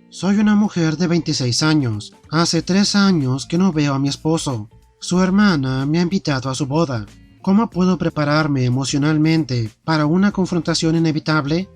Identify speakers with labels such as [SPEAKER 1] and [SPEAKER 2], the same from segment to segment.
[SPEAKER 1] Soy una mujer de 26 años. Hace 3 años que no veo a mi esposo. Su hermana me ha invitado a su boda. ¿Cómo puedo prepararme emocionalmente para una confrontación inevitable?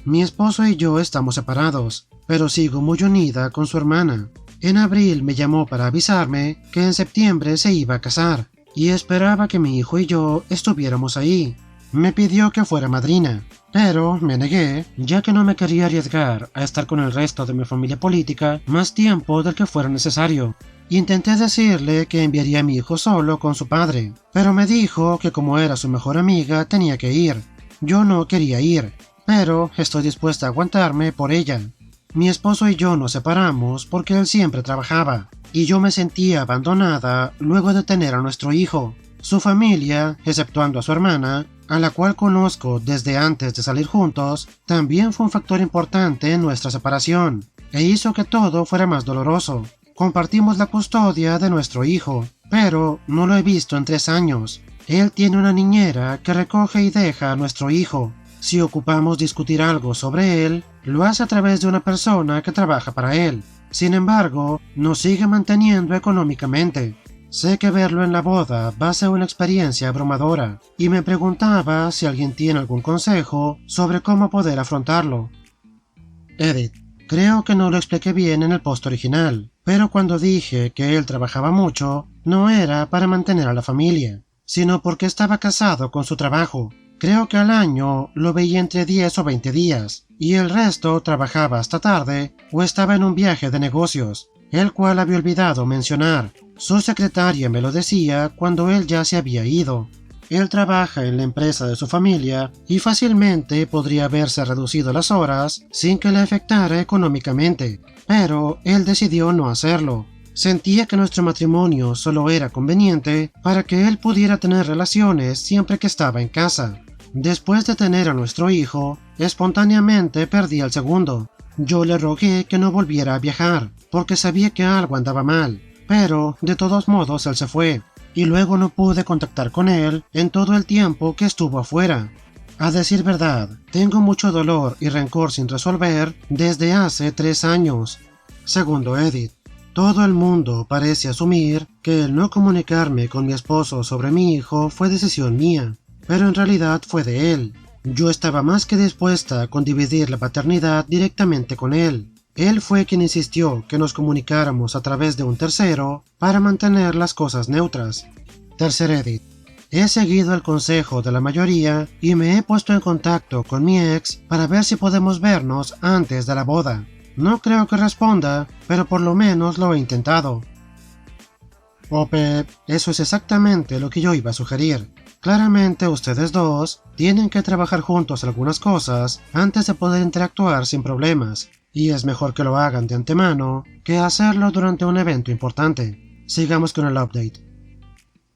[SPEAKER 1] Mi esposo y yo estamos separados, pero sigo muy unida con su hermana. En abril me llamó para avisarme que en septiembre se iba a casar y esperaba que mi hijo y yo estuviéramos ahí. Me pidió que fuera madrina, pero me negué, ya que no me quería arriesgar a estar con el resto de mi familia política más tiempo del que fuera necesario. Intenté decirle que enviaría a mi hijo solo con su padre, pero me dijo que como era su mejor amiga tenía que ir. Yo no quería ir, pero estoy dispuesta a aguantarme por ella. Mi esposo y yo nos separamos porque él siempre trabajaba, y yo me sentía abandonada luego de tener a nuestro hijo. Su familia, exceptuando a su hermana, a la cual conozco desde antes de salir juntos, también fue un factor importante en nuestra separación, e hizo que todo fuera más doloroso. Compartimos la custodia de nuestro hijo, pero no lo he visto en 3 años. Él tiene una niñera que recoge y deja a nuestro hijo. Si ocupamos discutir algo sobre él, lo hace a través de una persona que trabaja para él. Sin embargo, nos sigue manteniendo económicamente. Sé que verlo en la boda va a ser una experiencia abrumadora, y me preguntaba si alguien tiene algún consejo sobre cómo poder afrontarlo. Edit. Creo que no lo expliqué bien en el post original, pero cuando dije que él trabajaba mucho, no era para mantener a la familia, sino porque estaba casado con su trabajo. Creo que al año lo veía entre 10 o 20 días, y el resto trabajaba hasta tarde o estaba en un viaje de negocios, el cual había olvidado mencionar. Su secretaria me lo decía cuando él ya se había ido. Él trabaja en la empresa de su familia y fácilmente podría haberse reducido las horas sin que le afectara económicamente, pero él decidió no hacerlo. Sentía que nuestro matrimonio solo era conveniente para que él pudiera tener relaciones siempre que estaba en casa. Después de tener a nuestro hijo, espontáneamente perdí al segundo. Yo le rogué que no volviera a viajar, porque sabía que algo andaba mal, pero de todos modos él se fue, y luego no pude contactar con él en todo el tiempo que estuvo afuera. A decir verdad, tengo mucho dolor y rencor sin resolver desde hace 3 años. Segundo edit. Todo el mundo parece asumir que el no comunicarme con mi esposo sobre mi hijo fue decisión mía, pero en realidad fue de él. Yo estaba más que dispuesta con dividir la paternidad directamente con él. Él fue quien insistió que nos comunicáramos a través de un tercero para mantener las cosas neutras. Tercer edit. He seguido el consejo de la mayoría y me he puesto en contacto con mi ex para ver si podemos vernos antes de la boda. No creo que responda, pero por lo menos lo he intentado. Ope, eso es exactamente lo que yo iba a sugerir. Claramente ustedes dos tienen que trabajar juntos algunas cosas antes de poder interactuar sin problemas, y es mejor que lo hagan de antemano que hacerlo durante un evento importante. Sigamos con el update.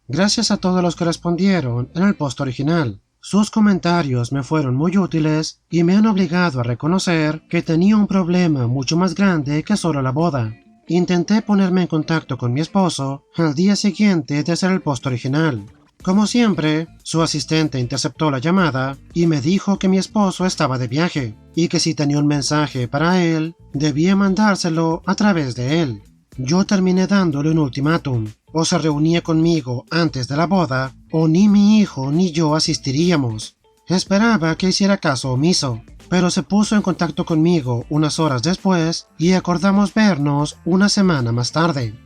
[SPEAKER 1] Gracias a todos los que respondieron en el post original. Sus comentarios me fueron muy útiles y me han obligado a reconocer que tenía un problema mucho más grande que solo la boda. Intenté ponerme en contacto con mi esposo al día siguiente de hacer el post original. Como siempre, su asistente interceptó la llamada y me dijo que mi esposo estaba de viaje y que si tenía un mensaje para él, debía mandárselo a través de él. Yo terminé dándole un ultimátum: o se reunía conmigo antes de la boda, o ni mi hijo ni yo asistiríamos. Esperaba que hiciera caso omiso, pero se puso en contacto conmigo unas horas después y acordamos vernos una semana más tarde.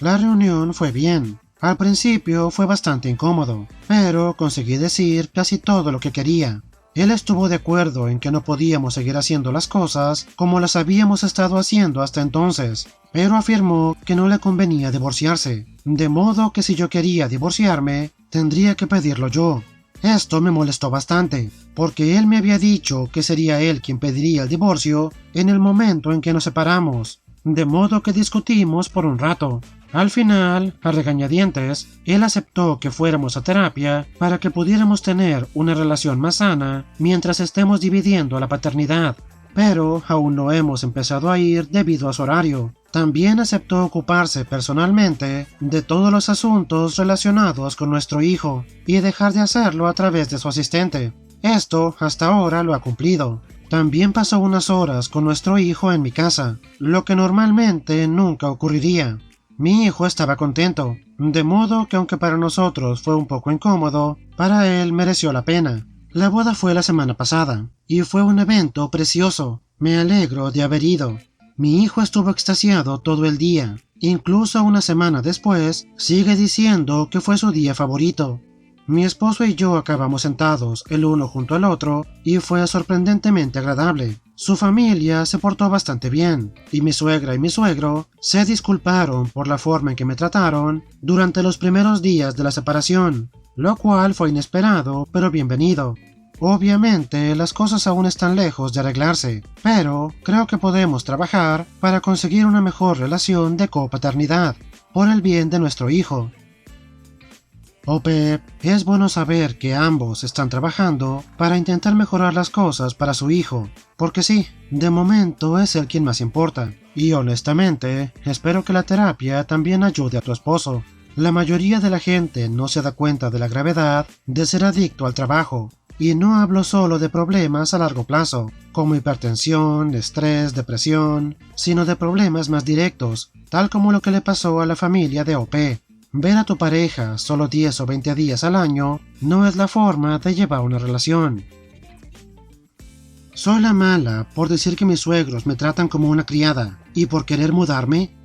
[SPEAKER 1] La reunión fue bien. Al principio fue bastante incómodo, pero conseguí decir casi todo lo que quería. Él estuvo de acuerdo en que no podíamos seguir haciendo las cosas como las habíamos estado haciendo hasta entonces, pero afirmó que no le convenía divorciarse, de modo que si yo quería divorciarme, tendría que pedirlo yo. Esto me molestó bastante, porque él me había dicho que sería él quien pediría el divorcio en el momento en que nos separamos, de modo que discutimos por un rato. Al final, a regañadientes, él aceptó que fuéramos a terapia para que pudiéramos tener una relación más sana mientras estemos dividiendo la paternidad, pero aún no hemos empezado a ir debido a su horario. También aceptó ocuparse personalmente de todos los asuntos relacionados con nuestro hijo y dejar de hacerlo a través de su asistente. Esto hasta ahora lo ha cumplido. También pasó unas horas con nuestro hijo en mi casa, lo que normalmente nunca ocurriría. Mi hijo estaba contento, de modo que aunque para nosotros fue un poco incómodo, para él mereció la pena. La boda fue la semana pasada, y fue un evento precioso. Me alegro de haber ido. Mi hijo estuvo extasiado todo el día. Incluso una semana después, sigue diciendo que fue su día favorito. Mi esposo y yo acabamos sentados el uno junto al otro y fue sorprendentemente agradable. Su familia se portó bastante bien y mi suegra y mi suegro se disculparon por la forma en que me trataron durante los primeros días de la separación, lo cual fue inesperado pero bienvenido. Obviamente las cosas aún están lejos de arreglarse, pero creo que podemos trabajar para conseguir una mejor relación de copaternidad, por el bien de nuestro hijo. Pep, es bueno saber que ambos están trabajando para intentar mejorar las cosas para su hijo, porque sí, de momento es él quien más importa, y honestamente, espero que la terapia también ayude a tu esposo. La mayoría de la gente no se da cuenta de la gravedad de ser adicto al trabajo, y no hablo solo de problemas a largo plazo, como hipertensión, estrés, depresión, sino de problemas más directos, tal como lo que le pasó a la familia de OP. Ver a tu pareja solo 10 o 20 días al año no es la forma de llevar una relación. ¿Soy la mala por decir que mis suegros me tratan como una criada y por querer mudarme?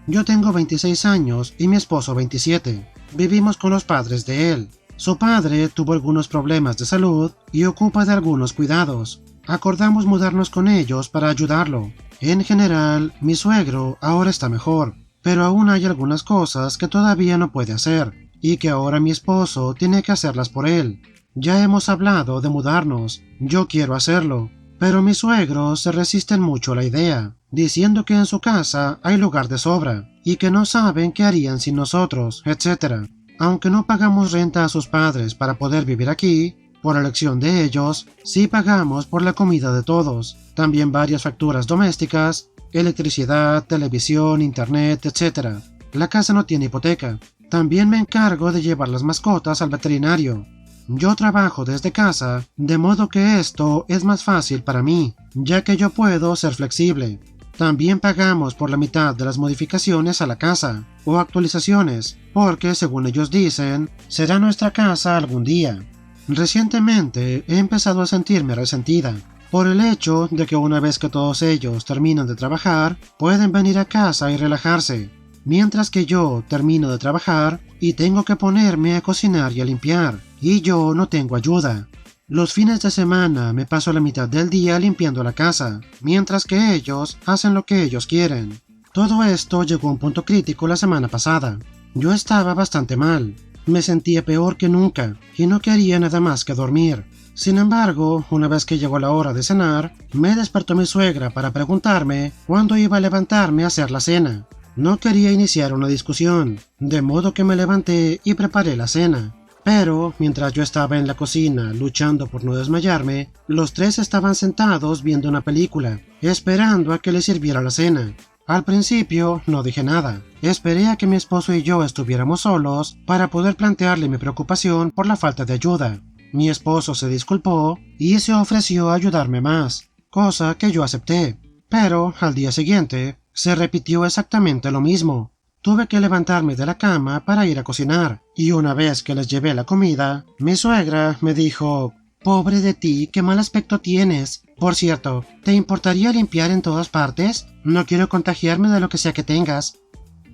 [SPEAKER 1] Yo tengo 26 años y mi esposo 27. Vivimos con los padres de él. Su padre tuvo algunos problemas de salud y ocupa de algunos cuidados. Acordamos mudarnos con ellos para ayudarlo. En general, mi suegro ahora está mejor, pero aún hay algunas cosas que todavía no puede hacer, y que ahora mi esposo tiene que hacerlas por él. Ya hemos hablado de mudarnos, yo quiero hacerlo, pero mis suegros se resisten mucho a la idea, diciendo que en su casa hay lugar de sobra, y que no saben qué harían sin nosotros, etc. Aunque no pagamos renta a sus padres para poder vivir aquí, por elección de ellos, sí pagamos por la comida de todos, también varias facturas domésticas, electricidad, televisión, internet, etc. La casa no tiene hipoteca. También me encargo de llevar las mascotas al veterinario. Yo trabajo desde casa, de modo que esto es más fácil para mí, ya que yo puedo ser flexible. También pagamos por la mitad de las modificaciones a la casa, o actualizaciones, porque, según ellos dicen, será nuestra casa algún día. Recientemente he empezado a sentirme resentida, por el hecho de que una vez que todos ellos terminan de trabajar, pueden venir a casa y relajarse, mientras que yo termino de trabajar y tengo que ponerme a cocinar y a limpiar, y yo no tengo ayuda. Los fines de semana me paso la mitad del día limpiando la casa, mientras que ellos hacen lo que ellos quieren. Todo esto llegó a un punto crítico la semana pasada. Yo estaba bastante mal, me sentía peor que nunca, y no quería nada más que dormir. Sin embargo, una vez que llegó la hora de cenar, me despertó mi suegra para preguntarme cuándo iba a levantarme a hacer la cena. No quería iniciar una discusión, de modo que me levanté y preparé la cena. Pero, mientras yo estaba en la cocina luchando por no desmayarme, los tres estaban sentados viendo una película, esperando a que les sirviera la cena. Al principio no dije nada, esperé a que mi esposo y yo estuviéramos solos para poder plantearle mi preocupación por la falta de ayuda. Mi esposo se disculpó y se ofreció a ayudarme más, cosa que yo acepté, pero al día siguiente se repitió exactamente lo mismo. Tuve que levantarme de la cama para ir a cocinar, y una vez que les llevé la comida, mi suegra me dijo: «Pobre de ti, qué mal aspecto tienes. Por cierto, ¿te importaría limpiar en todas partes? No quiero contagiarme de lo que sea que tengas».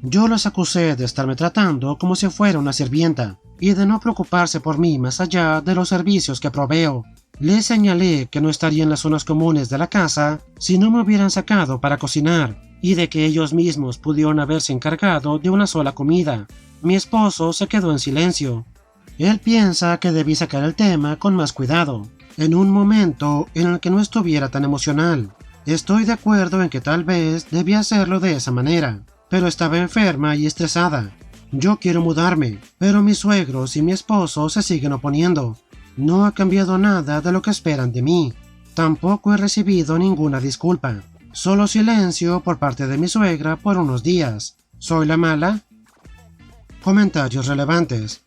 [SPEAKER 1] Yo los acusé de estarme tratando como si fuera una sirvienta, y de no preocuparse por mí más allá de los servicios que proveo. Les señalé que no estaría en las zonas comunes de la casa si no me hubieran sacado para cocinar, y de que ellos mismos pudieron haberse encargado de una sola comida. Mi esposo se quedó en silencio. Él piensa que debí sacar el tema con más cuidado, en un momento en el que no estuviera tan emocional. Estoy de acuerdo en que tal vez debí hacerlo de esa manera, pero estaba enferma y estresada. Yo quiero mudarme, pero mis suegros y mi esposo se siguen oponiendo. No ha cambiado nada de lo que esperan de mí. Tampoco he recibido ninguna disculpa. Solo silencio por parte de mi suegra por unos días. ¿Soy la mala? Comentarios relevantes.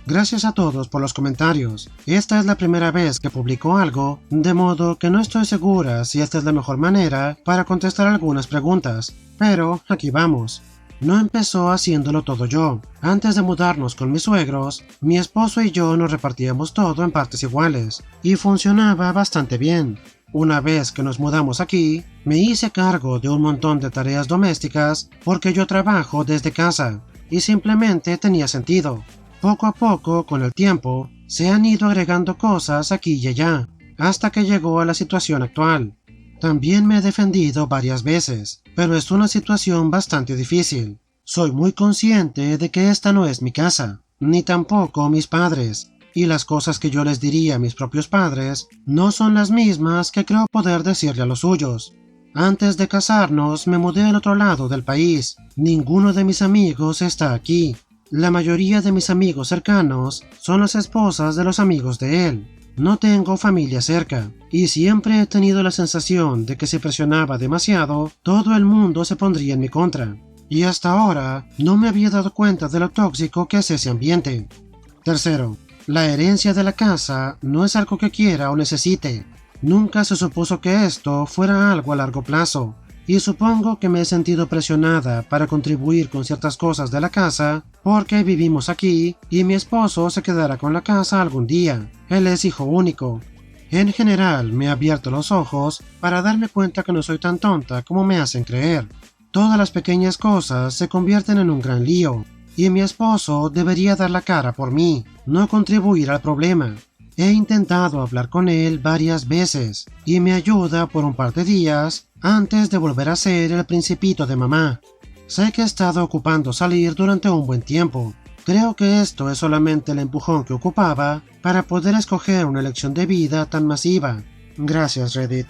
[SPEAKER 1] Gracias a todos por los comentarios. Esta es la primera vez que publico algo, de modo que no estoy segura si esta es la mejor manera para contestar algunas preguntas, pero aquí vamos. No empezó haciéndolo todo yo. Antes de mudarnos con mis suegros, mi esposo y yo nos repartíamos todo en partes iguales, y funcionaba bastante bien. Una vez que nos mudamos aquí, me hice cargo de un montón de tareas domésticas porque yo trabajo desde casa, y simplemente tenía sentido. Poco a poco, con el tiempo, se han ido agregando cosas aquí y allá, hasta que llegó a la situación actual. También me he defendido varias veces, pero es una situación bastante difícil. Soy muy consciente de que esta no es mi casa, ni tampoco mis padres, y las cosas que yo les diría a mis propios padres no son las mismas que creo poder decirle a los suyos. Antes de casarnos me mudé al otro lado del país. Ninguno de mis amigos está aquí. La mayoría de mis amigos cercanos son las esposas de los amigos de él. No tengo familia cerca, y siempre he tenido la sensación de que si presionaba demasiado, todo el mundo se pondría en mi contra. Y hasta ahora no me había dado cuenta de lo tóxico que es ese ambiente. Tercero, la herencia de la casa no es algo que quiera o necesite. Nunca se supuso que esto fuera algo a largo plazo, y supongo que me he sentido presionada para contribuir con ciertas cosas de la casa porque vivimos aquí y mi esposo se quedará con la casa algún día. Él es hijo único. En general me ha abierto los ojos para darme cuenta que no soy tan tonta como me hacen creer. Todas las pequeñas cosas se convierten en un gran lío, y mi esposo debería dar la cara por mí, no contribuir al problema. He intentado hablar con él varias veces, y me ayuda por un par de días antes de volver a ser el principito de mamá. Sé que he estado ocupando salir durante un buen tiempo. Creo que esto es solamente el empujón que ocupaba para poder escoger una elección de vida tan masiva. Gracias, Reddit.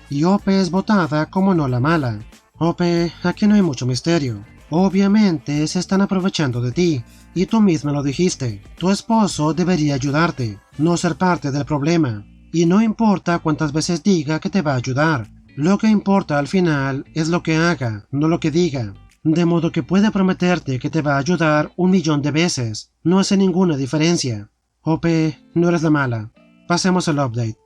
[SPEAKER 1] Y Ope es votada como no la mala. Ope, aquí no hay mucho misterio. Obviamente se están aprovechando de ti, y tú misma lo dijiste. Tu esposo debería ayudarte, no ser parte del problema. Y no importa cuántas veces diga que te va a ayudar. Lo que importa al final es lo que haga, no lo que diga. De modo que puede prometerte que te va a ayudar 1.000.000 de veces. No hace ninguna diferencia. Ope, no eres la mala. Pasemos al update.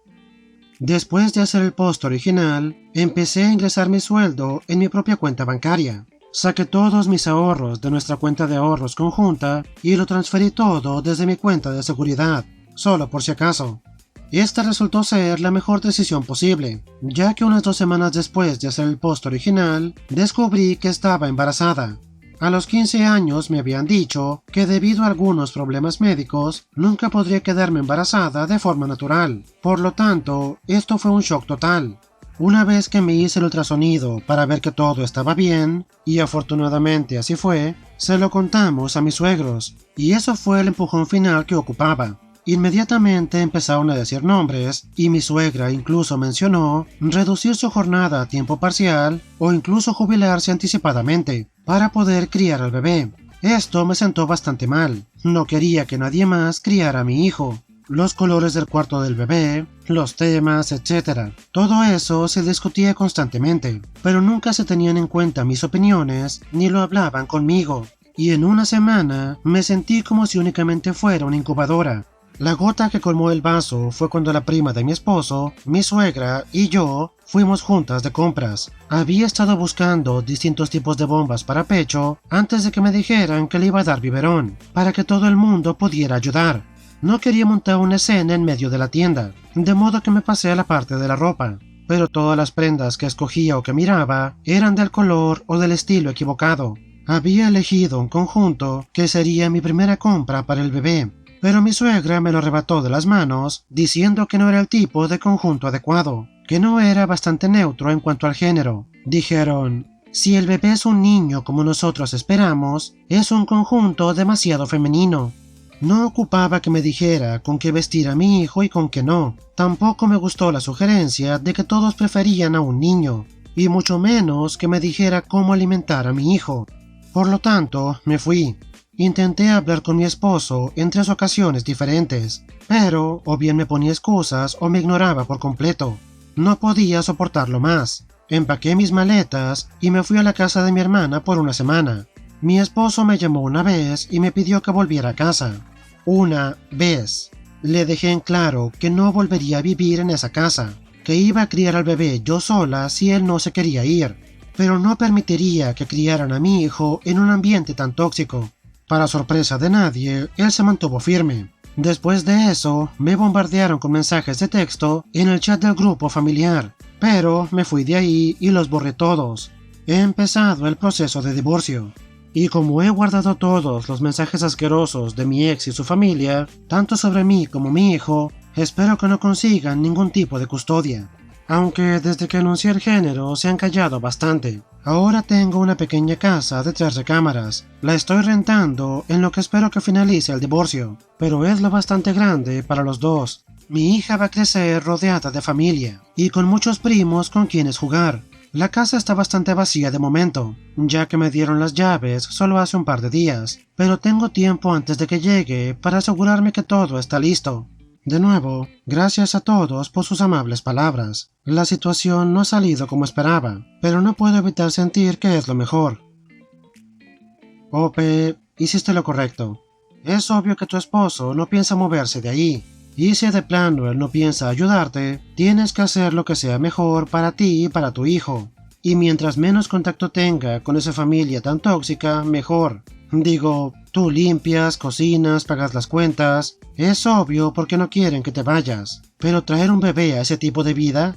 [SPEAKER 1] Después de hacer el post original, empecé a ingresar mi sueldo en mi propia cuenta bancaria. Saqué todos mis ahorros de nuestra cuenta de ahorros conjunta y lo transferí todo desde mi cuenta de seguridad, solo por si acaso. Esta resultó ser la mejor decisión posible, ya que unas 2 semanas después de hacer el post original, descubrí que estaba embarazada. A los 15 años me habían dicho que debido a algunos problemas médicos, nunca podría quedarme embarazada de forma natural. Por lo tanto, esto fue un shock total. Una vez que me hice el ultrasonido para ver que todo estaba bien, y afortunadamente así fue, se lo contamos a mis suegros, y eso fue el empujón final que ocupaba. Inmediatamente empezaron a decir nombres, y mi suegra incluso mencionó reducir su jornada a tiempo parcial o incluso jubilarse anticipadamente para poder criar al bebé. Esto me sentó bastante mal. No quería que nadie más criara a mi hijo. Los colores del cuarto del bebé, los temas, etc. Todo eso se discutía constantemente, pero nunca se tenían en cuenta mis opiniones ni lo hablaban conmigo. Y en una semana me sentí como si únicamente fuera una incubadora. La gota que colmó el vaso fue cuando la prima de mi esposo, mi suegra y yo fuimos juntas de compras. Había estado buscando distintos tipos de bombas para pecho antes de que me dijeran que le iba a dar biberón, para que todo el mundo pudiera ayudar. No quería montar una escena en medio de la tienda, de modo que me pasé a la parte de la ropa, pero todas las prendas que escogía o que miraba eran del color o del estilo equivocado. Había elegido un conjunto que sería mi primera compra para el bebé, pero mi suegra me lo arrebató de las manos diciendo que no era el tipo de conjunto adecuado, que no era bastante neutro en cuanto al género. Dijeron, si el bebé es un niño como nosotros esperamos, es un conjunto demasiado femenino. No ocupaba que me dijera con qué vestir a mi hijo y con qué no. Tampoco me gustó la sugerencia de que todos preferían a un niño, y mucho menos que me dijera cómo alimentar a mi hijo. Por lo tanto, me fui. Intenté hablar con mi esposo en 3 ocasiones diferentes, pero o bien me ponía excusas o me ignoraba por completo. No podía soportarlo más. Empaqué mis maletas y me fui a la casa de mi hermana por una semana. Mi esposo me llamó una vez y me pidió que volviera a casa. una vez. Le dejé en claro que no volvería a vivir en esa casa, que iba a criar al bebé yo sola si él no se quería ir, pero no permitiría que criaran a mi hijo en un ambiente tan tóxico. Para sorpresa de nadie, él se mantuvo firme. Después de eso, me bombardearon con mensajes de texto en el chat del grupo familiar, pero me fui de ahí y los borré todos. He empezado el proceso de divorcio. Y como he guardado todos los mensajes asquerosos de mi ex y su familia, tanto sobre mí como mi hijo, espero que no consigan ningún tipo de custodia. Aunque desde que anuncié el género se han callado bastante. Ahora tengo una pequeña casa de 3 recámaras. La estoy rentando en lo que espero que finalice el divorcio, pero es lo bastante grande para los dos. Mi hija va a crecer rodeada de familia y con muchos primos con quienes jugar. La casa está bastante vacía de momento, ya que me dieron las llaves solo hace un par de días, pero tengo tiempo antes de que llegue para asegurarme que todo está listo. De nuevo, gracias a todos por sus amables palabras. La situación no ha salido como esperaba, pero no puedo evitar sentir que es lo mejor. Ope, hiciste lo correcto. Es obvio que tu esposo no piensa moverse de ahí. Y si de plano él no piensa ayudarte, tienes que hacer lo que sea mejor para ti y para tu hijo. Y mientras menos contacto tenga con esa familia tan tóxica, mejor. Digo, tú limpias, cocinas, pagas las cuentas. Es obvio porque no quieren que te vayas. Pero traer un bebé a ese tipo de vida,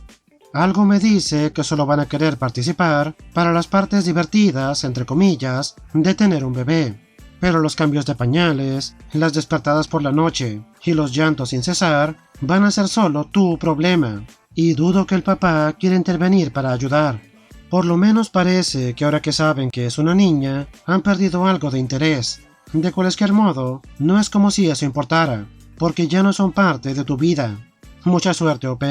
[SPEAKER 1] algo me dice que solo van a querer participar para las partes divertidas, entre comillas, de tener un bebé. Pero los cambios de pañales, las despertadas por la noche y los llantos sin cesar van a ser solo tu problema, y dudo que el papá quiera intervenir para ayudar. Por lo menos parece que ahora que saben que es una niña, han perdido algo de interés. De cualquier modo, no es como si eso importara, porque ya no son parte de tu vida. Mucha suerte, OP.